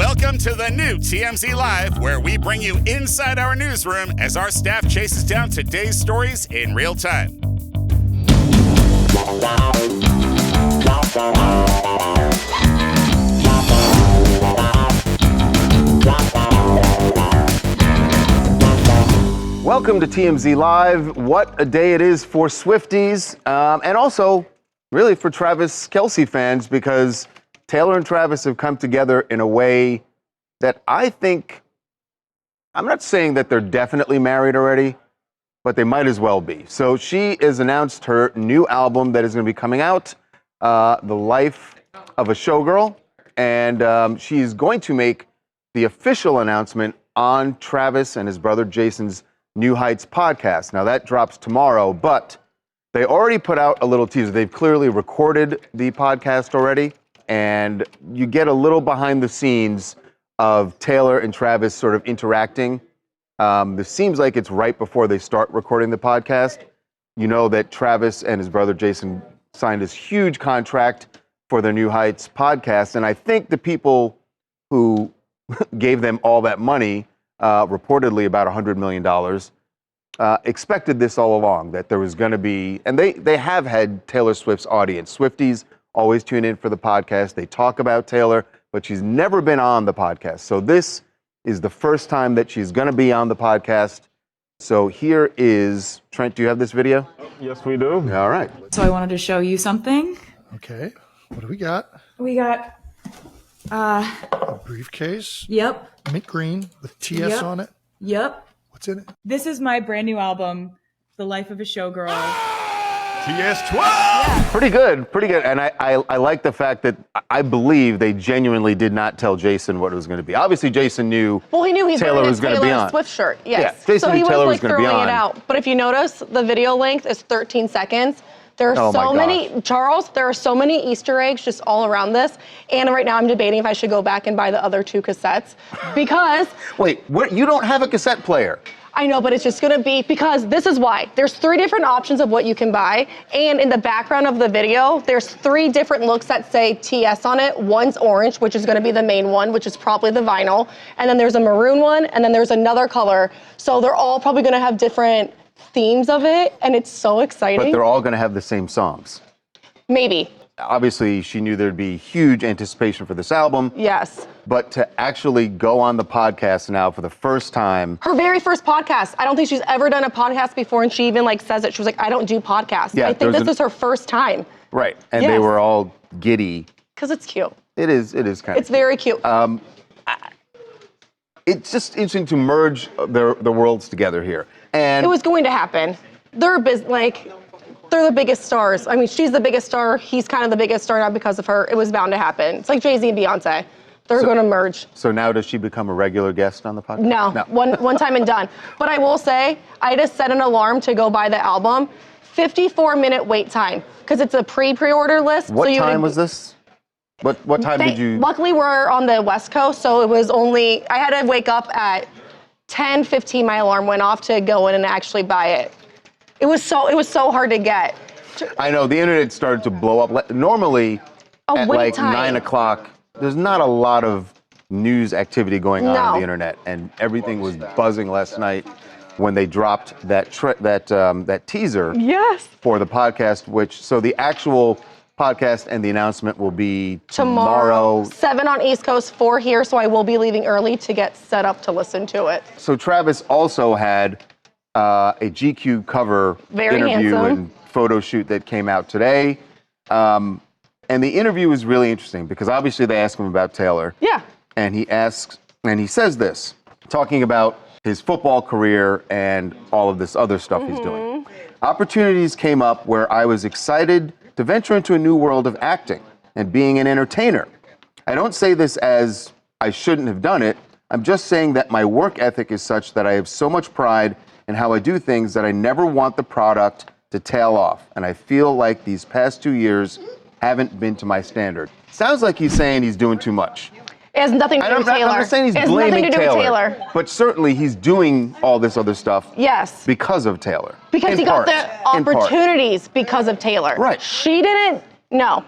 Welcome to the new TMZ Live, where we bring you inside our newsroom as our staff chases down today's stories in real time. Welcome to TMZ Live. What a day it is for Swifties, and also really for Travis Kelce fans, because Taylor and Travis have come together in a way that I think, I'm not saying that they're definitely married already, but they might as well be. So she has announced her new album that is going to be coming out, The Life of a Showgirl, and she's going to make the official announcement on Travis and his brother Jason's New Heights podcast. Now that drops tomorrow, but they already put out a little teaser. They've clearly recorded the podcast already, and you get a little behind the scenes of Taylor and Travis sort of interacting. This seems like it's right before they start recording the podcast. You know that Travis and his brother Jason signed this huge contract for their New Heights podcast, and I think the people who gave them all that money, reportedly about $100 million, expected this all along, that there was going to be, and they have had Taylor Swift's audience. Swifties always tune in for the podcast. They talk about Taylor, but she's never been on the podcast. So this is the first time that she's going to be on the podcast. So here is, Trent, do you have this video? Yes, we do. All right. So I wanted to show you something. Okay. What do we got? We got, A briefcase. yep, Mint green with TS Yep. on it. yep. What's in it? This is my brand new album, The Life of a Showgirl. TS12! Pretty good, pretty good. And I like the fact that I believe they genuinely did not tell Jason what it was going to be. Obviously, Jason knew. Well, he knew Taylor was going to be on. Swift shirt, yes. Yeah, Jason so knew he Taylor was was like gonna be throwing on. it out. But if you notice, the video length is 13 seconds. There are Oh my so many, gosh. Charles, there are so many Easter eggs just all around this. And right now I'm debating if I should go back and buy the other two cassettes because Wait, what? You don't have a cassette player? I know, but it's just gonna be, because this is why. There's 3 different options of what you can buy. And in the background of the video, there's 3 different looks that say TS on it. One's orange, which is gonna be the main one, which is probably the vinyl. And then there's a maroon one, and then there's another color. So they're all probably gonna have different themes of it, and it's so exciting. But they're all going to have the same songs. Maybe, Obviously, she knew there'd be huge anticipation for this album. yes. But to actually go on the podcast now for the first time. Her very first podcast. I don't think she's ever done a podcast before, and she even says it. She was like, I don't do podcasts. Yeah, I think there's this is her first time, Right. And they Yes. were all giddy. because it's cute. It is kind It's of. very cute. It's just interesting to merge the worlds together here. And It was going to happen. They're they're the biggest stars. I mean, she's the biggest star. He's kind of the biggest star now because of her. It was bound to happen. It's like Jay-Z and Beyonce. They're going to merge. so now does she become a regular guest on the podcast? No. One time and done. But I will say, I just set an alarm to go buy the album. 54-minute wait time, because it's a pre-order list. What so time was this? What time did you? Luckily, we're on the West Coast, so it was only, I had to wake up at 10:15. My alarm went off to go in and actually buy it. It was so hard to get. I know, the internet started to blow up. Normally, at wait like time. 9 o'clock, there's not a lot of news activity going on the internet, and everything was buzzing last night when they dropped that teaser Yes. for the podcast. So the actual podcast and the announcement will be Tomorrow, 7 on East Coast, 4 here, so I will be leaving early to get set up to listen to it. So Travis also had a GQ cover Very interview handsome. and photo shoot that came out today. And the interview was really interesting because obviously they asked him about Taylor. Yeah. And he says this, talking about his football career and all of this other stuff he's doing. Opportunities came up where I was excited to venture into a new world of acting and being an entertainer. I don't say this as I shouldn't have done it. I'm just saying that my work ethic is such that I have so much pride in how I do things that I never want the product to tail off. And I feel like these past 2 years haven't been to my standard. Sounds like he's saying he's doing too much. It has nothing to do with Taylor. I'm not saying he's it has blaming nothing to do with Taylor. but certainly he's doing all this other stuff Yes. because of Taylor. Because In he part. got the In part. opportunities because of Taylor. Right. She didn't, no.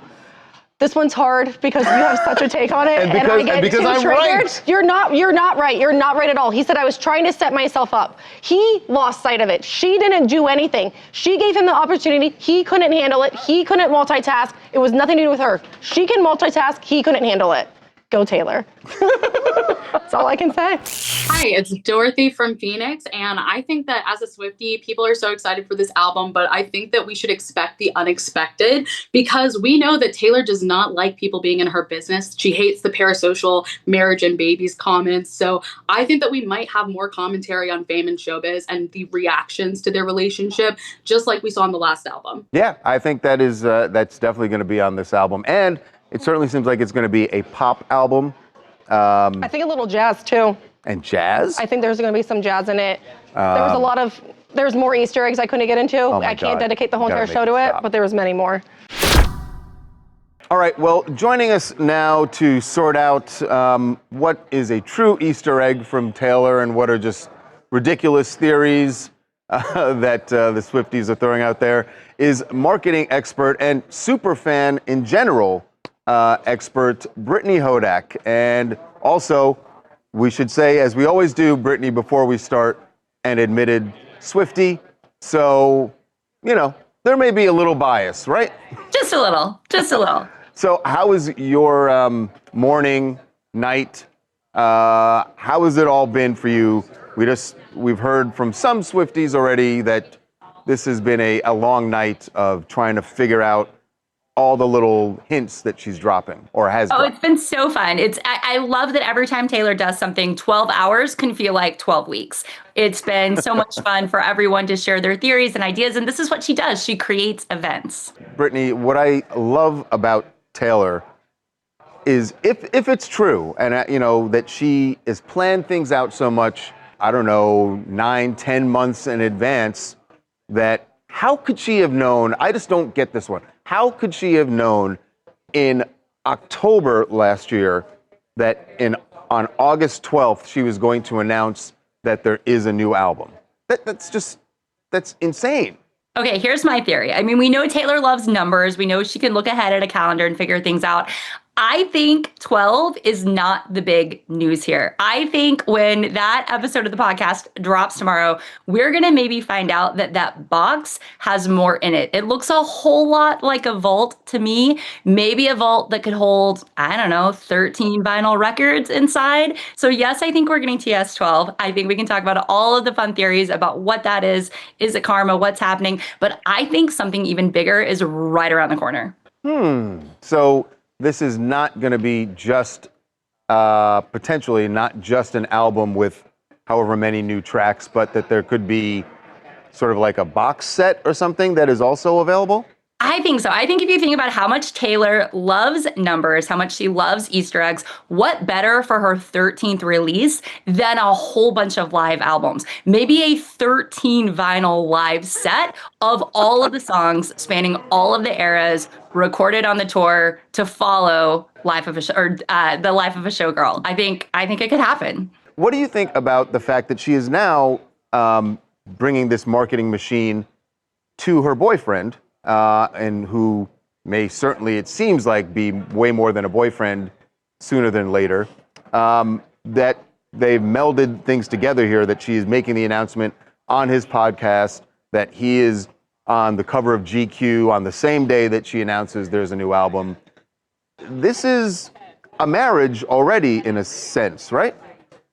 This one's hard because you have such a take on it, And I get because too I'm triggered. right. You're not right. You're not right at all. He said I was trying to set myself up. He lost sight of it. She didn't do anything. She gave him the opportunity. He couldn't handle it. He couldn't multitask. It was nothing to do with her. She can multitask. He couldn't handle it. Go Taylor. That's all I can say. Hi, it's Dorothy from Phoenix, and I think that as a Swiftie, people are so excited for this album, but I think that we should expect the unexpected because we know that Taylor does not like people being in her business. She hates the parasocial marriage and babies comments, so I think that we might have more commentary on fame and showbiz and the reactions to their relationship, just like we saw on the last album. Yeah, I think that is that's definitely going to be on this album, and it certainly seems like it's going to be a pop album. I think a little jazz too. And jazz? I think there's going to be some jazz in it. There's more Easter eggs I couldn't get into. I can't dedicate the whole entire show to it, but there was many more. All right, well, joining us now to sort out what is a true Easter egg from Taylor and what are just ridiculous theories that the Swifties are throwing out there is marketing expert and super fan in general expert Brittany Hodak. And also, we should say, as we always do, Brittany, before we start, an admitted Swiftie. So, you know, there may be a little bias, right? Just a little. So how is your morning, night? How has it all been for you? We've heard from some Swifties already that this has been a long night of trying to figure out all the little hints that she's dropping or has dropped. It's been so fun. I love that every time Taylor does something, 12 hours can feel like 12 weeks. It's been so much fun for everyone to share their theories and ideas, and this is what she does. She creates events. Brittany, what I love about Taylor is if it's true, and you know, that she has planned things out so much, I don't know, 9-10 months in advance, that how could she have known? I just don't get this one. How could she have known in October last year that on August 12th she was going to announce that there is a new album? That's insane. Okay, here's my theory. I mean, we know Taylor loves numbers. We know she can look ahead at a calendar and figure things out. I think 12 is not the big news here. I think when that episode of the podcast drops tomorrow, we're going to maybe find out that that box has more in it. It looks a whole lot like a vault to me, maybe a vault that could hold, I don't know, 13 vinyl records inside. So yes, I think we're getting TS12. I think we can talk about all of the fun theories about what that is. Is it karma? What's happening? But I think something even bigger is right around the corner. So this is not going to be just, potentially not just an album with however many new tracks, but that there could be sort of like a box set or something that is also available? I think so. I think if you think about how much Taylor loves numbers, how much she loves Easter eggs, what better for her 13th release than a whole bunch of live albums? Maybe a 13 vinyl live set of all of the songs spanning all of the eras recorded on the tour to follow the life of a showgirl. I think it could happen. What do you think about the fact that she is now bringing this marketing machine to her boyfriend? And who may certainly, it seems like, be way more than a boyfriend sooner than later, that they've melded things together here, that she is making the announcement on his podcast that he is on the cover of GQ on the same day that she announces there's a new album. This is a marriage already, in a sense, right?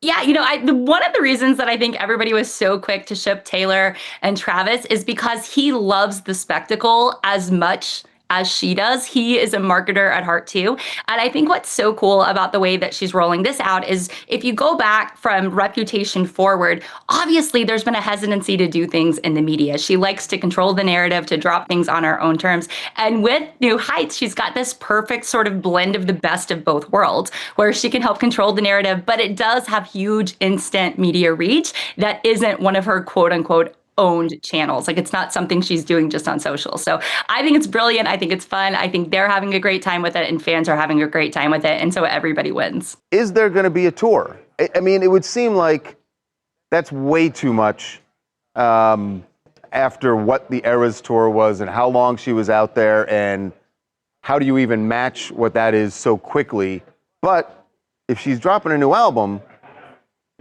Yeah, you know, one of the reasons that I think everybody was so quick to ship Taylor and Travis is because he loves the spectacle as much as she does. He is a marketer at heart too. And I think what's so cool about the way that she's rolling this out is if you go back from Reputation forward, obviously there's been a hesitancy to do things in the media. She likes to control the narrative, to drop things on her own terms. And with New Heights, she's got this perfect sort of blend of the best of both worlds, where she can help control the narrative, but it does have huge instant media reach that isn't one of her quote unquote owned channels. Like, it's not something she's doing just on social. So I think it's brilliant. I think it's fun. I think they're having a great time with it and fans are having a great time with it. And so everybody wins. Is there going to be a tour? I mean, it would seem like that's way too much after what the Eras tour was and how long she was out there and how do you even match what that is so quickly? But if she's dropping a new album,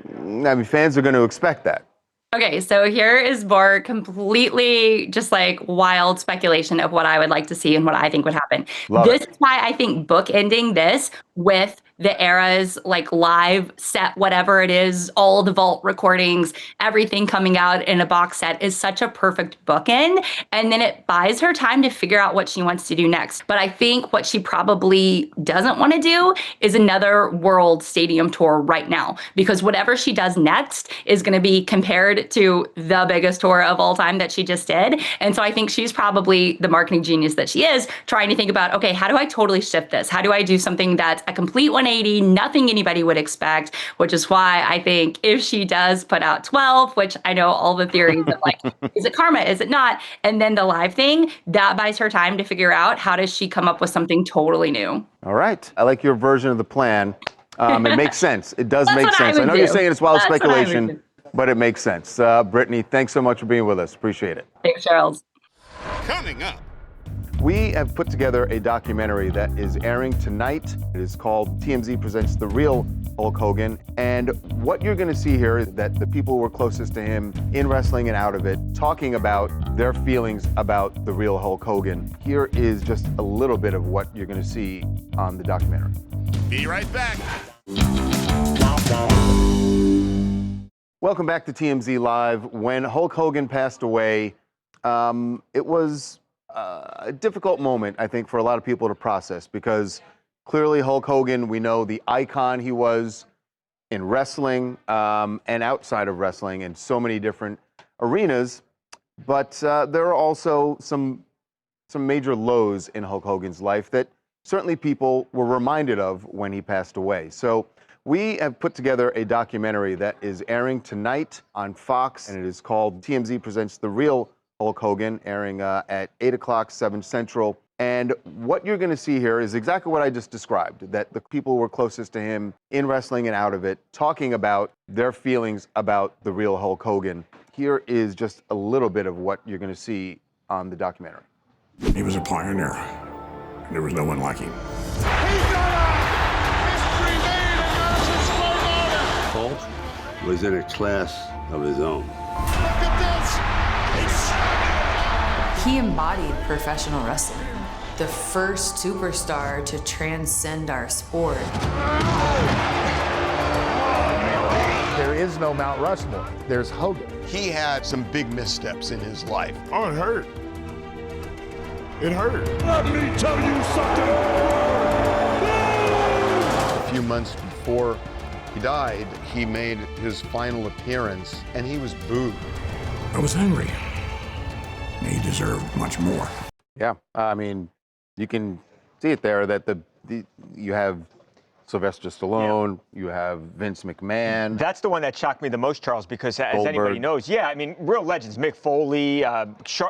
I mean, fans are going to expect that. Okay, so here is more completely just like wild speculation of what I would like to see and what I think would happen. This is why I think bookending this with the era's like live set, whatever it is, all the vault recordings, everything coming out in a box set is such a perfect bookend. And then it buys her time to figure out what she wants to do next. But I think what she probably doesn't want to do is another world stadium tour right now, because whatever she does next is going to be compared to the biggest tour of all time that she just did. And so I think she's probably the marketing genius that she is, trying to think about, okay, how do I totally shift this? How do I do something that's a complete 180, nothing anybody would expect, which is why I think if she does put out 12, which I know all the theories of like, is it karma, is it not? And then the live thing, that buys her time to figure out how does she come up with something totally new. All right. I like your version of the plan. It makes sense. It does make sense. I know you're saying it's wild speculation, but it makes sense. Brittany, thanks so much for being with us. Appreciate it. Thanks, Charles. Coming up. We have put together a documentary that is airing tonight. It is called TMZ Presents The Real Hulk Hogan. And what you're going to see here is that the people who were closest to him in wrestling and out of it, talking about their feelings about the real Hulk Hogan. Here is just a little bit of what you're going to see on the documentary. Be right back. Welcome back to TMZ Live. When Hulk Hogan passed away, it was a difficult moment, I think, for a lot of people to process, because clearly Hulk Hogan, we know the icon he was in wrestling and outside of wrestling in so many different arenas. But there are also some major lows in Hulk Hogan's life that certainly people were reminded of when he passed away. So we have put together a documentary that is airing tonight on Fox, and it is called TMZ Presents The Real Hulk Hogan, airing at 8 o'clock, 7 Central. And what you're going to see here is exactly what I just described, that the people who were closest to him in wrestling and out of it, talking about their feelings about the real Hulk Hogan. Here is just a little bit of what you're going to see on the documentary. He was a pioneer. There was no one like him. Hulk was in a class of his own. He embodied professional wrestling, the first superstar to transcend our sport. There is no Mount Rushmore. There's Hogan. He had some big missteps in his life. Oh, it hurt. It hurt. Let me tell you something. A few months before he died, he made his final appearance, and he was booed. I was angry. He deserved much more. Yeah, I mean, you can see it there that you have Sylvester Stallone, you have Vince McMahon. That's the one that shocked me the most, Charles, because as Goldberg. anybody knows, I mean, real legends, Mick Foley,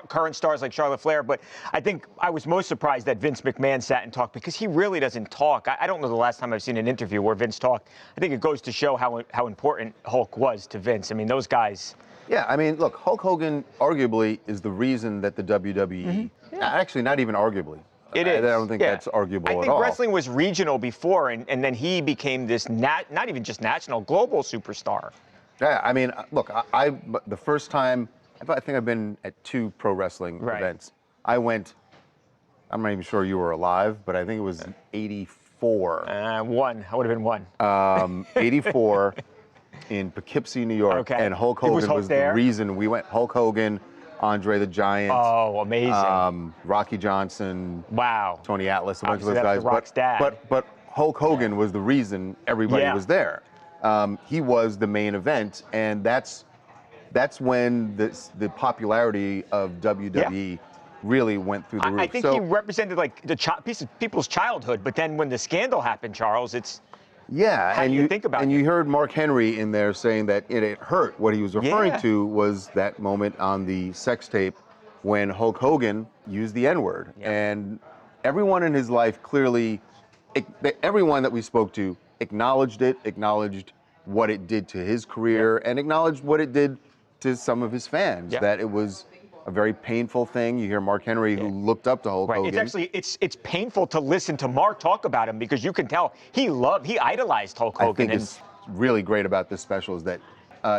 current stars like Charlotte Flair, but I think I was most surprised that Vince McMahon sat and talked, because he really doesn't talk. I don't know the last time I've seen an interview where Vince talked. I think it goes to show how important Hulk was to Vince. I mean, those guys. Yeah, I mean, look, Hulk Hogan arguably is the reason that the WWE, actually not even arguably. It is. I don't think that's arguable at all. I think wrestling was regional before, and then he became this not even just national, global superstar. Yeah, I mean, look, the first time, I think I've been at 2 pro wrestling events. I went, I'm not even sure you were alive, but I think it was 84. One. I would have been one. 84 in Poughkeepsie, New York. Okay. And Hulk Hogan was the reason we went. Hulk Hogan, Andre the Giant. Oh, amazing. Rocky Johnson. Wow. Tony Atlas, a bunch of Obviously, those guys. The Rock's dad. But Hulk Hogan was the reason everybody was there. He was the main event, and that's when the popularity of WWE really went through the roof. I think he represented like the piece of people's childhood, but then when the scandal happened, Charles, it's how do you think about it? And you heard Mark Henry in there saying that it hurt. What he was referring to was that moment on the sex tape when Hulk Hogan used the N-word. And everyone in his life clearly, everyone that we spoke to acknowledged it, acknowledged what it did to his career, and acknowledged what it did to some of his fans, that it was a very painful thing. You hear Mark Henry, who looked up to Hulk Hogan. It's actually it's painful to listen to Mark talk about him because you can tell he idolized Hulk Hogan. I think it's really great about this special is that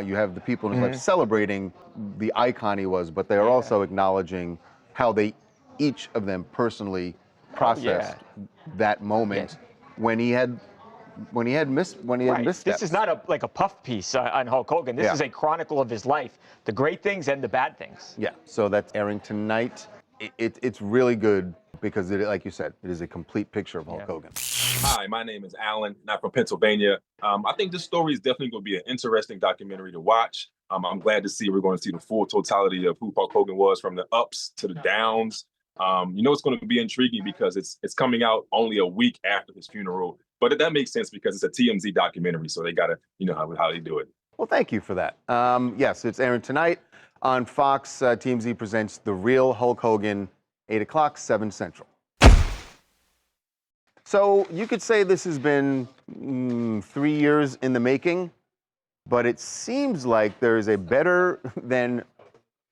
you have the people in his life celebrating the icon he was, but they are also acknowledging how they each of them personally processed that moment when he had missteps. This is not like a puff piece on Hulk Hogan. This is a chronicle of his life, the great things and the bad things. Yeah, so that's airing tonight. It's really good because, like you said, it is a complete picture of Hulk Hogan. Hi, my name is Alan, and I'm from Pennsylvania. I think this story is definitely going to be an interesting documentary to watch. I'm glad to see we're going to see the full totality of who Hulk Hogan was, from the ups to the downs. It's going to be intriguing because it's coming out only a week after his funeral. But that makes sense because it's a TMZ documentary, so they got to, how they do it. Well, thank you for that. Yes, it's airing tonight on Fox. TMZ presents The Real Hulk Hogan, 8 o'clock, 7 Central. So you could say this has been 3 years in the making, but it seems like there is a better than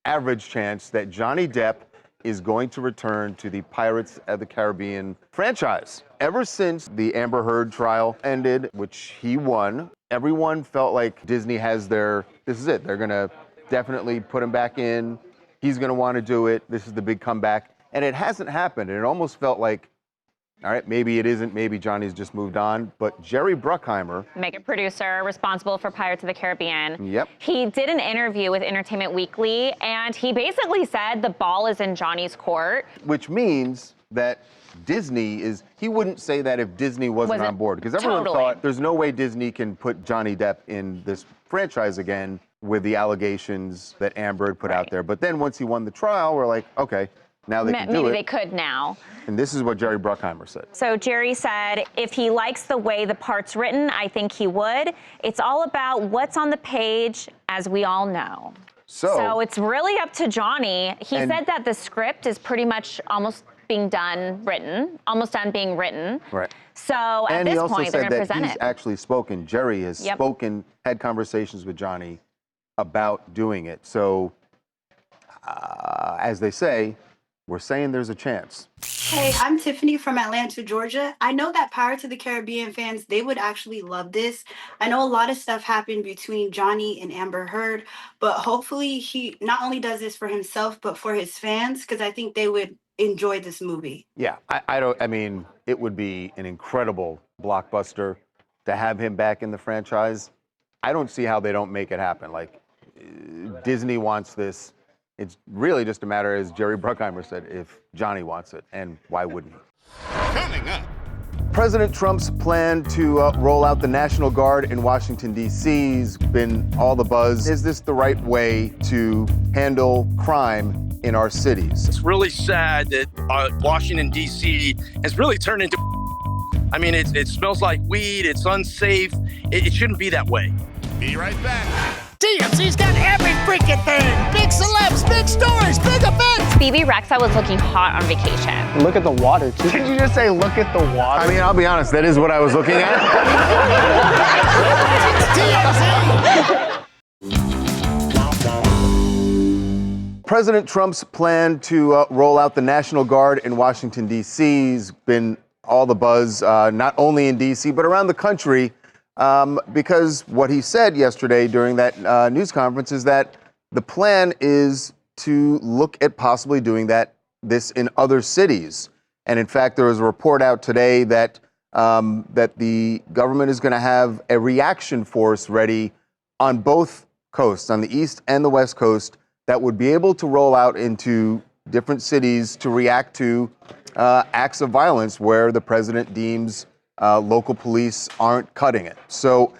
average chance that Johnny Depp is going to return to the Pirates of the Caribbean franchise. Ever since the Amber Heard trial ended, which he won, everyone felt like Disney has this is it. They're gonna definitely put him back in. He's gonna wanna do it. This is the big comeback. And it hasn't happened. And it almost felt like, all right, maybe it isn't, maybe Johnny's just moved on. But Jerry Bruckheimer, mega producer responsible for Pirates of the Caribbean. Yep. He did an interview with Entertainment Weekly, and he basically said the ball is in Johnny's court. Which means that he wouldn't say that if Disney wasn't on board. Because everyone thought there's no way Disney can put Johnny Depp in this franchise again with the allegations that Amber had put out there. But then once he won the trial, we're like, okay, now they can do it. Maybe they could now. And this is what Jerry Bruckheimer said. So Jerry said, if he likes the way the part's written, I think he would. It's all about what's on the page, as we all know. So it's really up to Johnny. He said that the script is pretty much almost being done being written. Right. So at this point, they're going to present it. And he also said that he's actually spoken. Jerry has had conversations with Johnny about doing it. So, as they say, we're saying there's a chance. Hey, I'm Tiffany from Atlanta, Georgia. I know that Pirates of the Caribbean fans, they would actually love this. I know a lot of stuff happened between Johnny and Amber Heard, but hopefully he not only does this for himself, but for his fans, because I think they would enjoy this movie. Yeah, I mean, it would be an incredible blockbuster to have him back in the franchise. I don't see how they don't make it happen. Like, Disney wants this. It's really just a matter, as Jerry Bruckheimer said, if Johnny wants it, and why wouldn't he? Coming up. President Trump's plan to roll out the National Guard in Washington, D.C. has been all the buzz. Is this the right way to handle crime in our cities? It's really sad that Washington, D.C. has really turned into, I mean, it smells like weed, it's unsafe. It shouldn't be that way. Be right back. TMZ's got every freaking thing. Big celebs, big stories, big events. BB Rexa was looking hot on vacation. Look at the water, too. Did you just say look at the water? I mean, I'll be honest, that is what I was looking at. TMZ. President Trump's plan to roll out the National Guard in Washington, D.C. has been all the buzz, not only in D.C., but around the country. Because what he said yesterday during that news conference is that the plan is to look at possibly doing this in other cities. And in fact, there was a report out today that the government is going to have a reaction force ready on both coasts, on the East and the West Coast, that would be able to roll out into different cities to react to acts of violence where the president deems local police aren't cutting it. So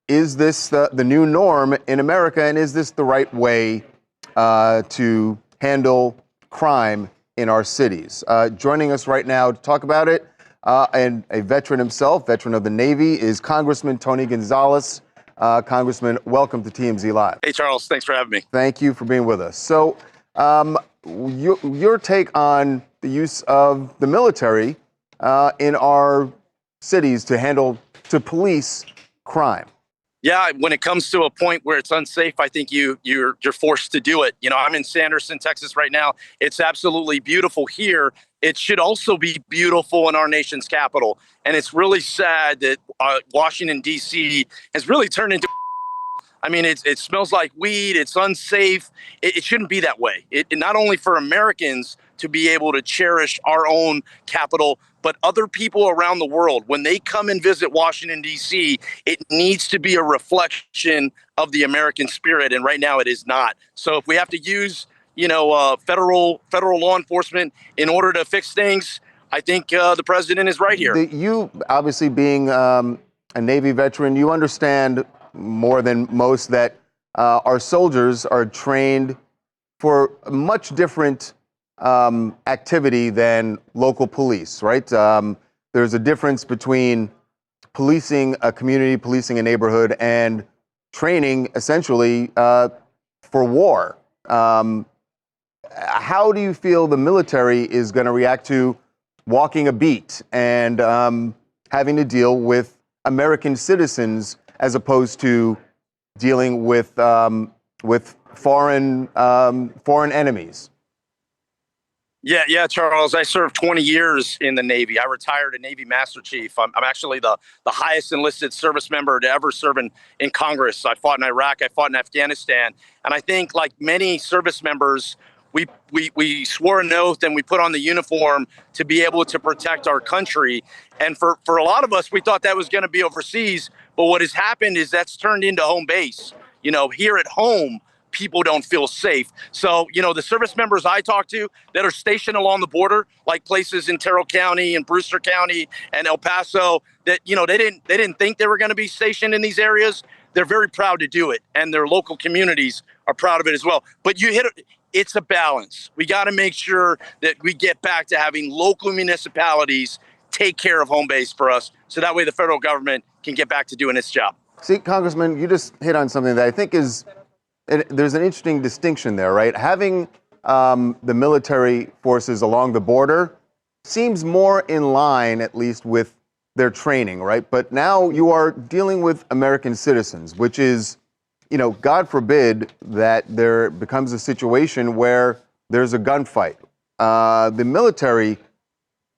is this the new norm in America, and is this the right way to handle crime in our cities? Joining us right now to talk about it, and a veteran himself, veteran of the Navy, is Congressman Tony Gonzalez. Congressman, welcome to TMZ Live. Hey, Charles, thanks for having me. Thank you for being with us. So your take on the use of the military in our cities to police crime. Yeah, when it comes to a point where it's unsafe, I think you're forced to do it. You know, I'm in Sanderson, Texas right now. It's absolutely beautiful here. It should also be beautiful in our nation's capital. And it's really sad that Washington, D.C. has really turned into, I mean, it smells like weed. It's unsafe. It shouldn't be that way. It not only for Americans to be able to cherish our own capital, but other people around the world. When they come and visit Washington, D.C., it needs to be a reflection of the American spirit. And right now it is not. So if we have to use, federal law enforcement in order to fix things, I think the president is right here. You, obviously being a Navy veteran, you understand more than most that our soldiers are trained for a much different activity than local police, right? There's a difference between policing a community, policing a neighborhood, and training essentially for war. How do you feel the military is going to react to walking a beat and having to deal with American citizens as opposed to dealing with foreign enemies? Yeah, Charles. I served 20 years in the Navy. I retired a Navy Master Chief. I'm actually the highest enlisted service member to ever serve in Congress. I fought in Iraq. I fought in Afghanistan. And I think, like many service members, we swore an oath and we put on the uniform to be able to protect our country. And for a lot of us, we thought that was going to be overseas. But what has happened is that's turned into home base. You know, here at home, people don't feel safe. So, the service members I talk to that are stationed along the border, like places in Terrell County and Brewster County and El Paso, that, they didn't think they were going to be stationed in these areas. They're very proud to do it. And their local communities are proud of it as well. But it's a balance. We got to make sure that we get back to having local municipalities take care of home base for us. So that way the federal government can get back to doing its job. See, Congressman, you just hit on something that I think there's an interesting distinction there, right? Having the military forces along the border seems more in line, at least, with their training, right? But now you are dealing with American citizens, which is, God forbid that there becomes a situation where there's a gunfight. The military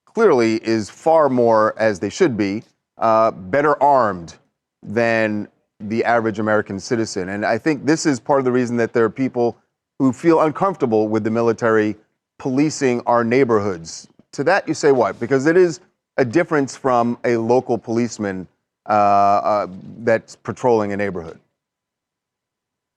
clearly is far more, as they should be, better armed than the average American citizen. And I think this is part of the reason that there are people who feel uncomfortable with the military policing our neighborhoods. To that you say what? Because it is a difference from a local policeman that's patrolling a neighborhood.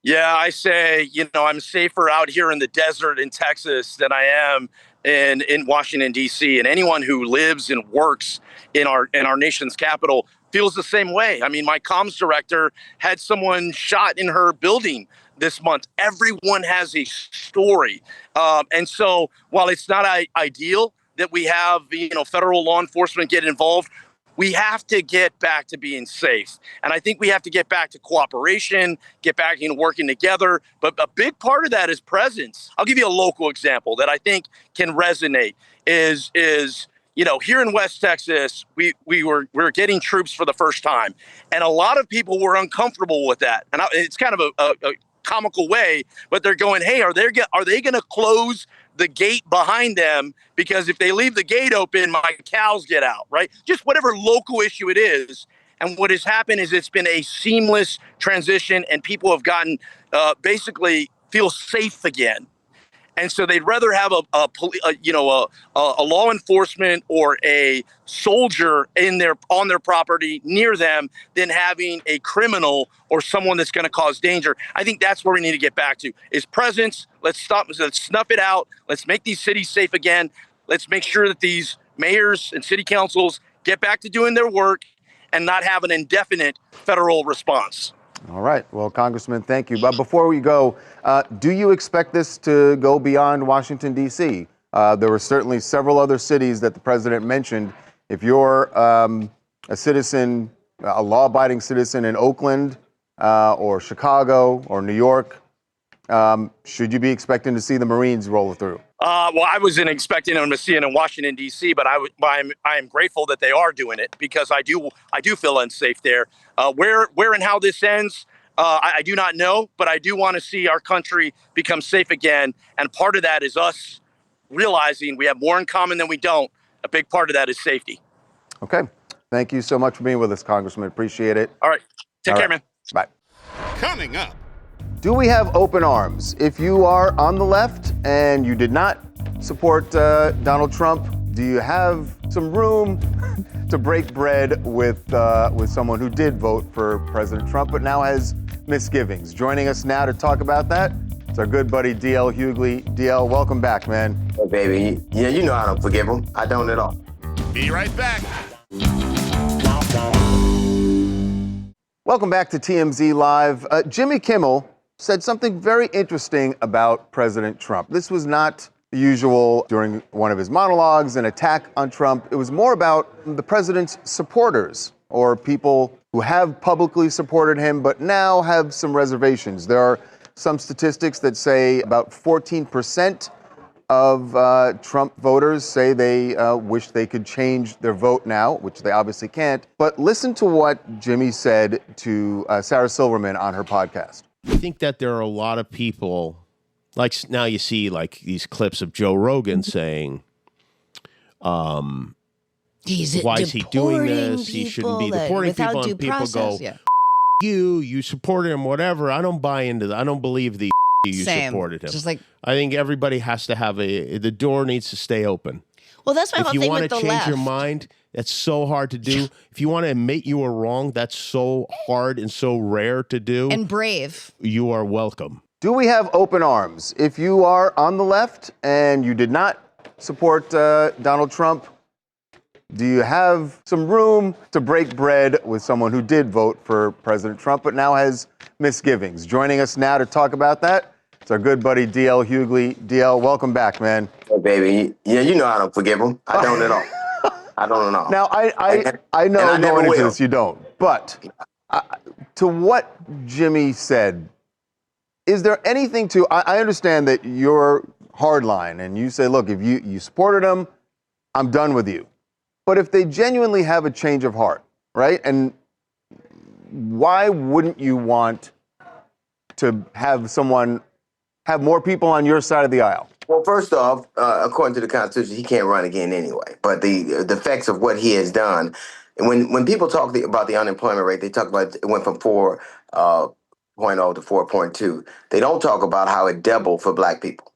Yeah, I say, I'm safer out here in the desert in Texas than I am in Washington, D.C. And anyone who lives and works in our nation's capital feels the same way. I mean, my comms director had someone shot in her building this month. Everyone has a story. And so while it's not ideal that we have, federal law enforcement get involved, we have to get back to being safe. And I think we have to get back to cooperation, get back working together. But a big part of that is presence. I'll give you a local example that I think can resonate is here in West Texas, we were getting troops for the first time. And a lot of people were uncomfortable with that. And it's kind of a comical way, but they're going, hey, are they going to close the gate behind them? Because if they leave the gate open, my cows get out, right? Just whatever local issue it is. And what has happened is it's been a seamless transition and people have gotten basically feel safe again. And so they'd rather have a law enforcement or a soldier on their property near them than having a criminal or someone that's going to cause danger. I think that's where we need to get back to is presence. Let's snuff it out. Let's make these cities safe again. Let's make sure that these mayors and city councils get back to doing their work and not have an indefinite federal response. All right. Well, Congressman, thank you. But before we go, do you expect this to go beyond Washington, D.C.? There were certainly several other cities that the president mentioned. If you're a citizen, a law-abiding citizen in Oakland or Chicago or New York, Should you be expecting to see the Marines roll through? Well, I wasn't expecting them to see it in Washington, D.C., but I am grateful that they are doing it because I do feel unsafe there. Where and how this ends, I do not know, but I do want to see our country become safe again. And part of that is us realizing we have more in common than we don't. A big part of that is safety. Okay. Thank you so much for being with us, Congressman. Appreciate it. All right. Take care, man. Bye. Coming up. Do we have open arms? If you are on the left and you did not support Donald Trump, do you have some room to break bread with someone who did vote for President Trump but now has misgivings? Joining us now to talk about that, it's our good buddy DL Hughley. DL, welcome back, man. Hey, baby. Yeah, you know I don't forgive him. I don't at all. Be right back. Welcome back to TMZ Live. Jimmy Kimmel said something very interesting about President Trump. This was not the usual during one of his monologues, an attack on Trump. It was more about the president's supporters or people who have publicly supported him but now have some reservations. There are some statistics that say about 14% of Trump voters say they wish they could change their vote now, which they obviously can't. But listen to what Jimmy said to Sarah Silverman on her podcast. I think that there are a lot of people, like now you see like these clips of Joe Rogan saying, why is he doing this? He shouldn't be deporting people. And people go, you supported him, whatever. I don't buy into that. I don't believe the you supported him. Just like, I think everybody has to have the door needs to stay open. Well, that's my whole thing with the left. If you want to change your mind, that's so hard to do. If you want to admit you were wrong, that's so hard and so rare to do. And brave. You are welcome. Do we have open arms? If you are on the left and you did not support Donald Trump, do you have some room to break bread with someone who did vote for President Trump but now has misgivings? Joining us now to talk about that, it's our good buddy DL Hughley. DL, welcome back, man. Hey, baby. Yeah, you know I don't forgive him. I don't at all. I don't at all. Now, I know going into this you don't, but to what Jimmy said, is there anything to, I understand that you're hardline and you say, look, if you supported him, I'm done with you. But if they genuinely have a change of heart, right? And why wouldn't you want to have more people on your side of the aisle? Well, first off, according to the Constitution, he can't run again anyway. But the effects of what he has done, and when people talk about the unemployment rate, they talk about it went from 4.0 to 4.2. They don't talk about how it doubled for black people.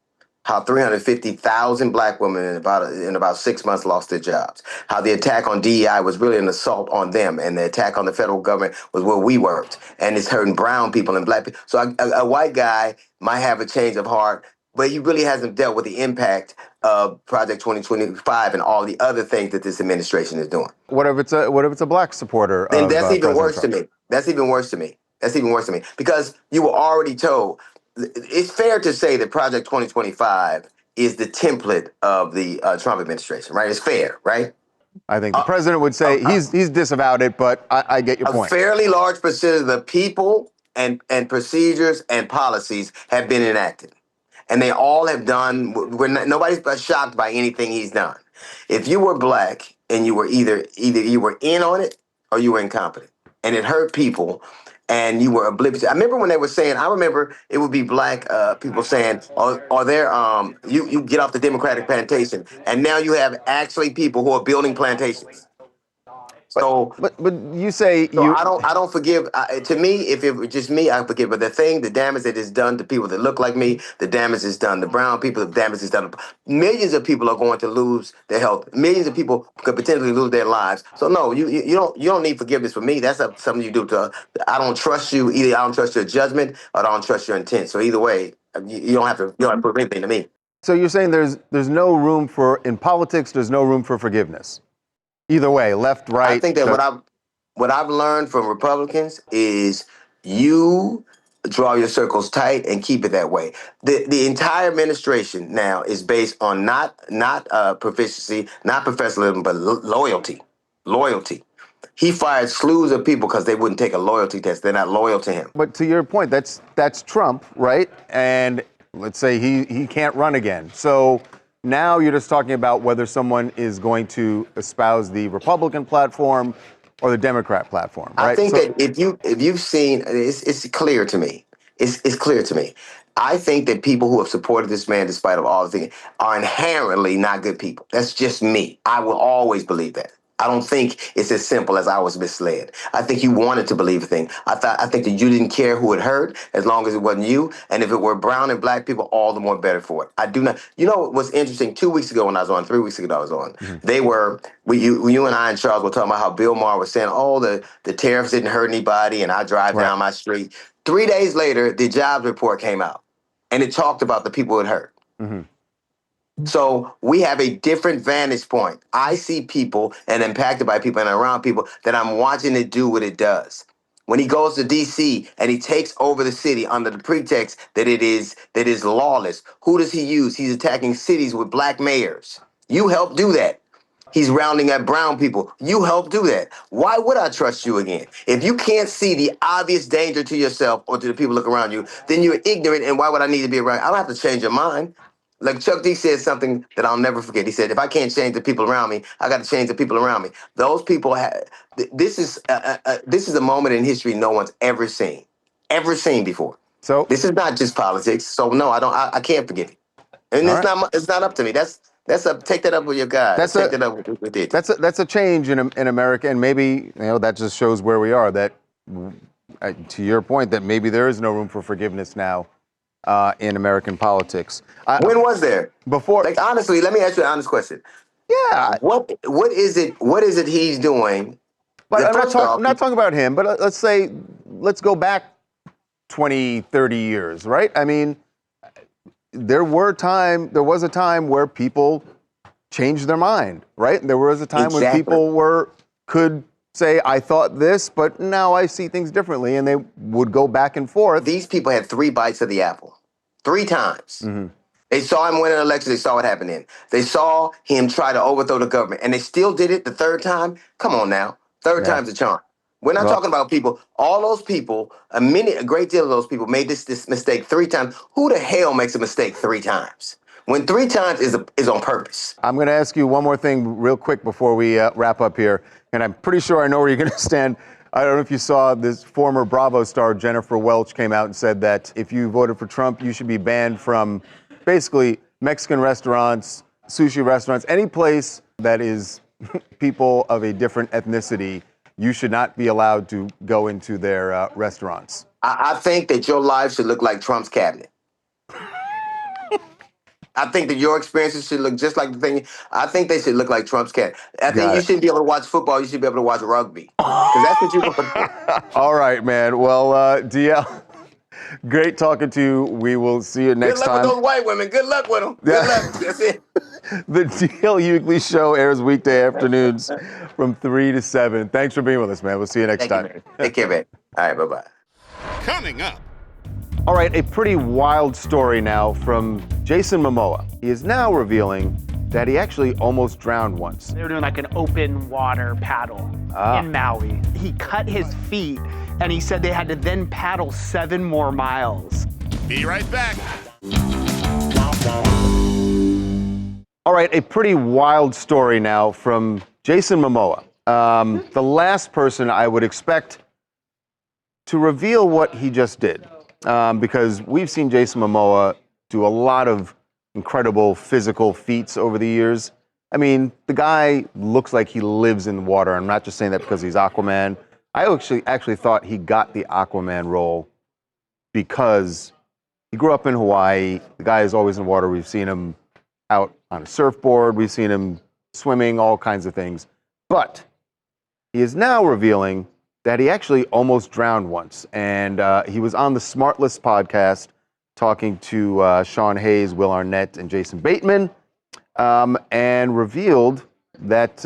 How 350,000 black women in about 6 months lost their jobs. How the attack on DEI was really an assault on them, and the attack on the federal government was where we worked, and it's hurting brown people and black people. So a white guy might have a change of heart, but he really hasn't dealt with the impact of Project 2025 and all the other things that this administration is doing. What if it's a black supporter? Then that's even worse to me. That's even worse to me. That's even worse to me because you were already told. It's fair to say that Project 2025 is the template of the Trump administration, right? It's fair, right? I think the president would say he's disavowed it, but I get your point. A fairly large percentage of the people and procedures and policies have been enacted. And they all have done, nobody's shocked by anything he's done. If you were black and you were either you were in on it or you were incompetent, and it hurt people, and you were oblivious. I remember when they were saying, I remember it would be black people saying, are there, you get off the Democratic plantation, and now you have actually people who are building plantations. So, but you say so I don't forgive. To me, if it was just me, I forgive. But the damage that is done to people that look like me, the damage is done to brown people, the damage is done. Millions of people are going to lose their health. Millions of people could potentially lose their lives. So no, you don't need forgiveness from me. That's something you do to. I don't trust you. Either I don't trust your judgment or I don't trust your intent. So either way, you don't have to prove anything to me. So you're saying there's no room in politics. There's no room for forgiveness. Either way, left, right. I think that what I've learned from Republicans is you draw your circles tight and keep it that way. The entire administration now is based on not proficiency, not professionalism, but loyalty. Loyalty. He fired slews of people because they wouldn't take a loyalty test. They're not loyal to him. But to your point, that's Trump, right? And let's say he can't run again. So now you're just talking about whether someone is going to espouse the Republican platform or the Democrat platform, right? I think that if you've seen, it's clear to me. It's clear to me. I think that people who have supported this man, despite of all the things, are inherently not good people. That's just me. I will always believe that. I don't think it's as simple as I was misled. I think you wanted to believe a thing. I think that you didn't care who it hurt as long as it wasn't you. And if it were brown and black people, all the more better for it. I do not. You know what's interesting? 2 weeks ago when I was on, 3 weeks ago I was on, they were, you and I and Charles were talking about how Bill Maher was saying, oh, the tariffs didn't hurt anybody and I drive down my street. 3 days later, the jobs report came out and it talked about the people it hurt. So we have a different vantage point. I see people and impacted by people and around people that I'm watching it do what it does. When he goes to D.C. and he takes over the city under the pretext that it is lawless, who does he use? He's attacking cities with black mayors. You helped do that. He's rounding up brown people. You helped do that. Why would I trust you again? If you can't see the obvious danger to yourself or to the people look around you, then you're ignorant, and why would I need to be around? I don't have to change your mind. Like Chuck D said something that I'll never forget. He said, if I can't change the people around me, I got to change the people around me. Those people this is a moment in history no one's ever seen before. So this is not just politics. So no, I can't forgive it. And it's not up to me. Take that up with your guy. Take that up with it. That's a change in America, and maybe that just shows where we are. That to your point, that maybe there is no room for forgiveness now. In American politics. When was there? Before. Like, honestly, let me ask you an honest question. Yeah. What is it he's doing? But I'm not talking about him, but let's go back 20, 30 years, right? I mean, there was a time where people changed their mind, right? There was a time when people could say, I thought this, but now I see things differently, and they would go back and forth. These people had 3 bites of the apple. 3 times. They saw him win an election. They saw what happened then. They saw him try to overthrow the government, and they still did it the 3rd time. Come on now. 3rd time's a charm. We're not talking about people. All those people, a great deal of those people made this mistake 3 times. Who the hell makes a mistake 3 times? When 3 times is on purpose. I'm going to ask you one more thing real quick before we wrap up here. And I'm pretty sure I know where you're going to stand. I don't know if you saw this former Bravo star, Jennifer Welch, came out and said that if you voted for Trump, you should be banned from basically Mexican restaurants, sushi restaurants, any place that is people of a different ethnicity. You should not be allowed to go into their restaurants. I think that your life should look like Trump's cabinet. I think that your experiences should look just like the thing. I think they should look like Trump's cabinet. I think you shouldn't be able to watch football. You should be able to watch rugby. Because that's what you want. All right, man. Well, DL, great talking to you. We will see you next time. Good luck with those white women. Good luck with them. Good luck. That's it. The DL Hughley Show airs weekday afternoons from 3 to 7. Thanks for being with us, man. We'll see you next time. Take care, man. All right, bye-bye. Coming up. All right, a pretty wild story now from Jason Momoa. He is now revealing that he actually almost drowned once. They were doing like an open water paddle in Maui. He cut his feet, and he said they had to then paddle 7 more miles. Be right back. All right, a pretty wild story now from Jason Momoa. The last person I would expect to reveal what he just did. Because we've seen Jason Momoa do a lot of incredible physical feats over the years. I mean, the guy looks like he lives in water. I'm not just saying that because he's Aquaman. I actually thought he got the Aquaman role because he grew up in Hawaii. The guy is always in water. We've seen him out on a surfboard. We've seen him swimming, all kinds of things. But he is now revealing that he actually almost drowned once. And he was on the Smartless podcast talking to Sean Hayes, Will Arnett, and Jason Bateman, and revealed that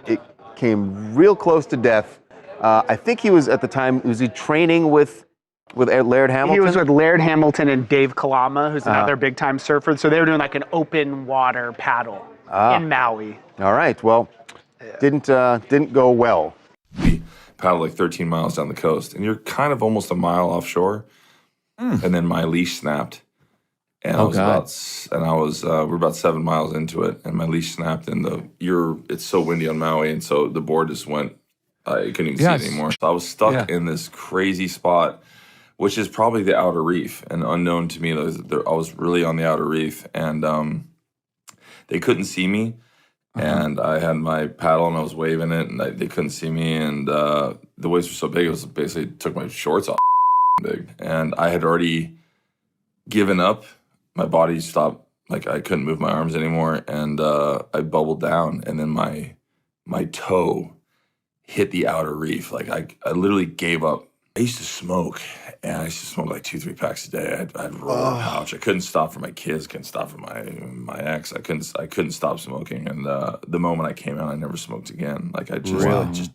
it came real close to death. I think he was, at the time, was he training with Laird Hamilton? He was with Laird Hamilton and Dave Kalama, who's another big-time surfer. So they were doing like an open water paddle in Maui. All right, well, didn't go well. We paddled like 13 miles down the coast, and you're kind of almost a mile offshore. And then my leash snapped, and we're about 7 miles into it, and my leash snapped, and it's so windy on Maui, and so the board just went. I couldn't even see it anymore. So I was stuck in this crazy spot, which is probably the outer reef, and unknown to me, I was really on the outer reef, and they couldn't see me. And I had my paddle and I was waving it, and they couldn't see me. And the waves were so big, it was basically took my shorts off big. And I had already given up. My body stopped, like I couldn't move my arms anymore. And I bubbled down, and then my toe hit the outer reef. Like I literally gave up. I used to smoke, and I used to smoke like 2-3 packs a day. I'd roll on the couch. I couldn't stop for my kids. Couldn't stop for my ex. I couldn't stop smoking. And the moment I came out, I never smoked again. Like I just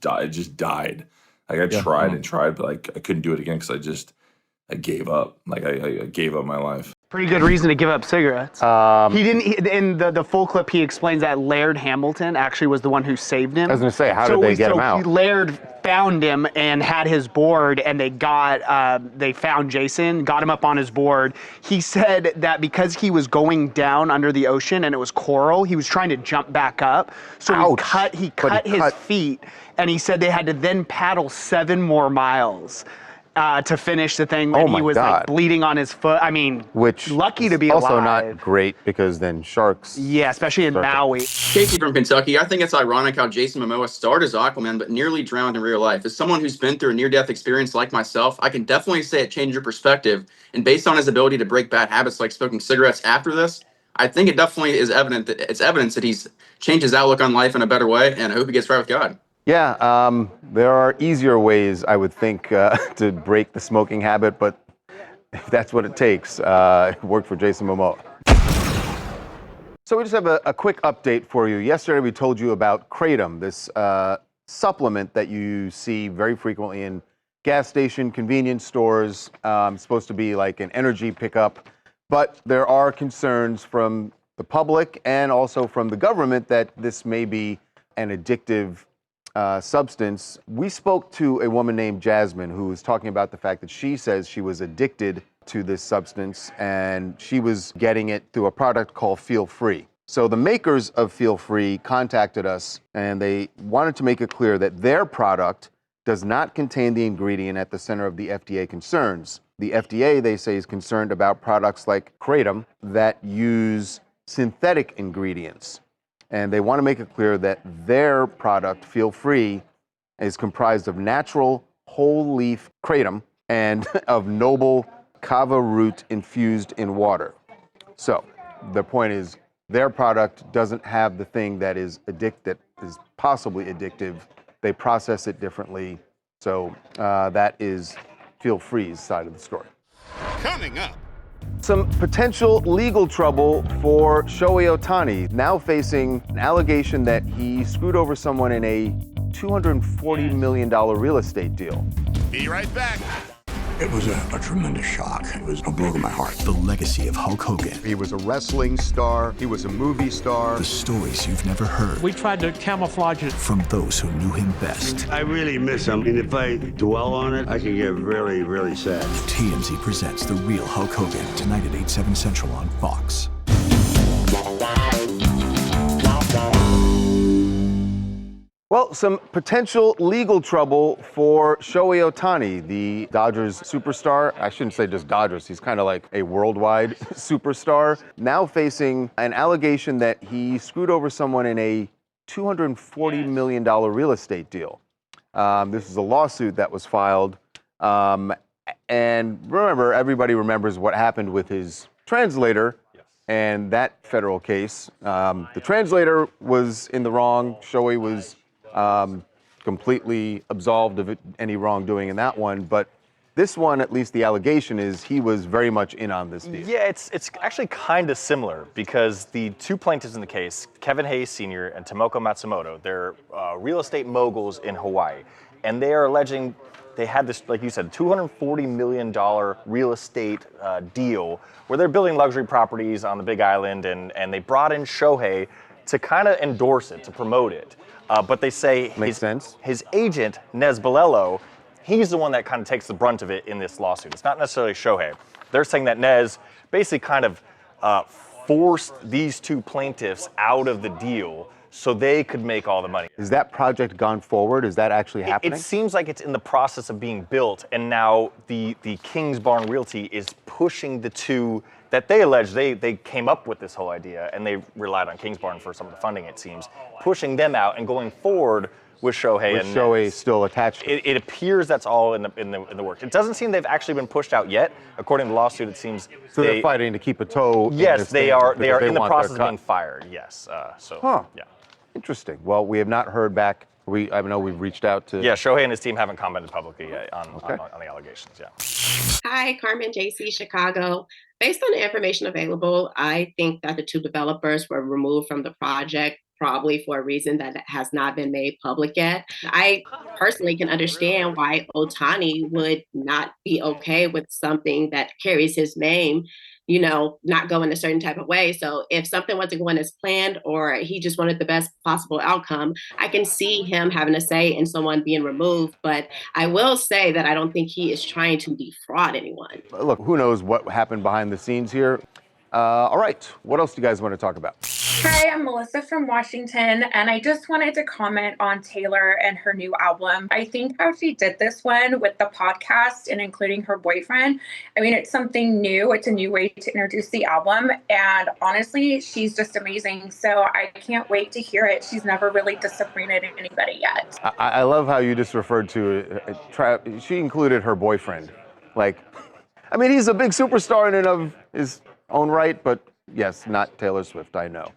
died. Like I tried and tried, but like I couldn't do it again because I gave up. Like I gave up my life. Pretty good reason to give up cigarettes. In the full clip, he explains that Laird Hamilton actually was the one who saved him. I was going to say, how did they get him out? Laird found him and had his board, and they found Jason, got him up on his board. He said that because he was going down under the ocean and it was coral, he was trying to jump back up. So he cut his feet, and he said they had to then paddle 7 more miles. To finish the thing, and he was like bleeding on his foot. I mean, lucky to be alive. Also not great because then sharks. Yeah, especially in Maui. Casey from Kentucky. I think it's ironic how Jason Momoa starred as Aquaman but nearly drowned in real life. As someone who's been through a near-death experience like myself, I can definitely say it changed your perspective. And based on his ability to break bad habits like smoking cigarettes after this, I think it definitely is evidence that he's changed his outlook on life in a better way. And I hope he gets right with God. Yeah, there are easier ways, I would think, to break the smoking habit, but if that's what it takes, it worked for Jason Momoa. So we just have a quick update for you. Yesterday we told you about Kratom, this supplement that you see very frequently in gas station, convenience stores. It's supposed to be like an energy pickup, but there are concerns from the public and also from the government that this may be an addictive substance. We spoke to a woman named Jasmine who was talking about the fact that she says she was addicted to this substance and she was getting it through a product called Feel Free. So the makers of Feel Free contacted us and they wanted to make it clear that their product does not contain the ingredient at the center of the FDA concerns. The FDA, they say, is concerned about products like Kratom that use synthetic ingredients. And they want to make it clear that their product, Feel Free, is comprised of natural whole leaf kratom and of noble kava root infused in water. So the point is their product doesn't have the thing that is possibly addictive. They process it differently. So that is Feel Free's side of the story. Coming up. Some potential legal trouble for Shohei Ohtani, now facing an allegation that he screwed over someone in a $240 million real estate deal. Be right back. It was a tremendous shock. It was a blow to my heart. The legacy of Hulk Hogan. He was a wrestling star. He was a movie star. The stories you've never heard. We tried to camouflage it. From those who knew him best. I really miss him. And if I dwell on it, I can get really, really sad. TMZ presents The Real Hulk Hogan, tonight at 8/7 Central on Fox. Well, some potential legal trouble for Shohei Ohtani, the Dodgers superstar. I shouldn't say just Dodgers. He's kind of like a worldwide superstar. Now facing an allegation that he screwed over someone in a $240 million real estate deal. This is a lawsuit that was filed. And remember, everybody remembers what happened with his translator and that federal case. The translator was in the wrong. Shohei was completely absolved of any wrongdoing in that one, but this one, at least the allegation is, he was very much in on this deal. Yeah, it's actually kind of similar because the two plaintiffs in the case, Kevin Hayes Sr. and Tomoko Matsumoto, they're real estate moguls in Hawaii, and they are alleging they had this, like you said, $240 million real estate deal where they're building luxury properties on the Big Island, and they brought in Shohei to kind of endorse it, to promote it. But they say his agent, Nez Balello, he's the one that kind of takes the brunt of it in this lawsuit. It's not necessarily Shohei. They're saying that Nez basically kind of forced these two plaintiffs out of the deal so they could make all the money. Is that project gone forward? Is that actually happening? It seems like it's in the process of being built, and now the Kings Barn Realty is pushing the two that they allege they came up with this whole idea, and they relied on Kings Barn for some of the funding, it seems, pushing them out and going forward with Shohei. With Shohei still attached. It appears that's all in the works. It doesn't seem they've actually been pushed out yet. According to the lawsuit, it seems so they're fighting to keep a toe. Yes, they are. They are in the process of being fired. Yes. Yeah. Interesting. Well, we have not heard back. I know we've reached out to. Yeah, Shohei and his team haven't commented publicly yet on the allegations. Yeah. Hi, Carmen JC, Chicago. Based on the information available, I think that the two developers were removed from the project probably for a reason that has not been made public yet. I personally can understand why Ohtani would not be okay with something that carries his name, not go in a certain type of way. So if something wasn't going as planned or he just wanted the best possible outcome, I can see him having a say in someone being removed. But I will say that I don't think he is trying to defraud anyone. Look, who knows what happened behind the scenes here. All right, what else do you guys want to talk about? Hi, I'm Melissa from Washington, and I just wanted to comment on Taylor and her new album. I think how she did this one with the podcast and including her boyfriend, it's something new. It's a new way to introduce the album, and honestly, she's just amazing. So I can't wait to hear it. She's never really disappointed anybody yet. I love how you just referred to it. She included her boyfriend. He's a big superstar in and of his own right, but yes, not Taylor Swift, I know.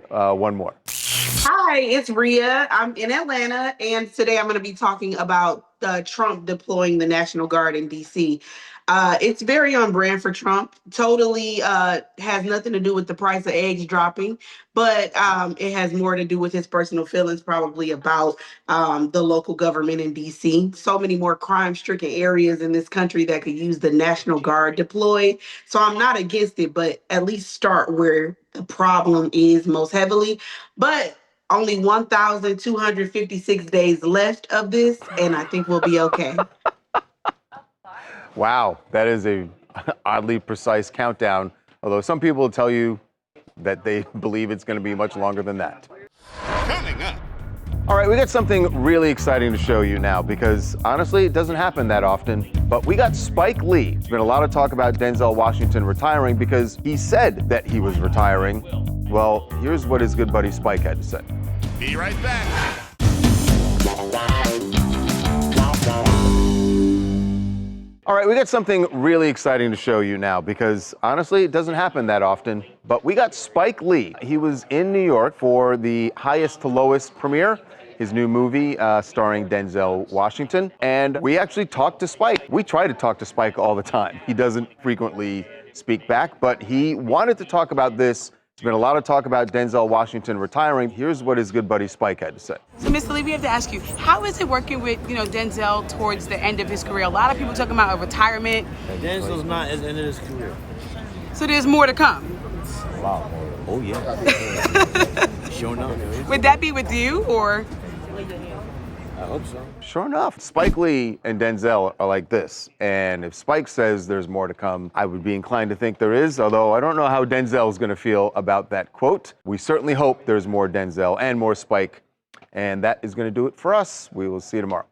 One more. Hi, it's Rhea. I'm in Atlanta, and today I'm going to be talking about Trump deploying the National Guard in D.C. It's very on brand for Trump. Totally has nothing to do with the price of eggs dropping, but it has more to do with his personal feelings probably about the local government in D.C. So many more crime-stricken areas in this country that could use the National Guard deployed. So I'm not against it, but at least start where the problem is most heavily. But only 1,256 days left of this, and I think we'll be okay. Wow, that is a oddly precise countdown. Although some people will tell you that they believe it's going to be much longer than that. Coming up. All right, we got something really exciting to show you now because honestly, it doesn't happen that often. But we got Spike Lee. There's been a lot of talk about Denzel Washington retiring because he said that he was retiring. Well, here's what his good buddy Spike had to say. Be right back. All right, we got something really exciting to show you now because honestly, it doesn't happen that often. But we got Spike Lee. He was in New York for the Highest to Lowest premiere, his new movie starring Denzel Washington. And we actually talked to Spike. We try to talk to Spike all the time. He doesn't frequently speak back, but he wanted to talk about this. There's been a lot of talk about Denzel Washington retiring. Here's what his good buddy Spike had to say. So, Mr. Lee, we have to ask you, how is it working with, Denzel towards the end of his career? A lot of people talking about a retirement. Denzel's not at the end of his career. So there's more to come? A lot more. Oh, yeah. Sure enough. Would that be with you, or? I hope so. Sure enough, Spike Lee and Denzel are like this. And if Spike says there's more to come, I would be inclined to think there is, although I don't know how Denzel's going to feel about that quote. We certainly hope there's more Denzel and more Spike. And that is going to do it for us. We will see you tomorrow.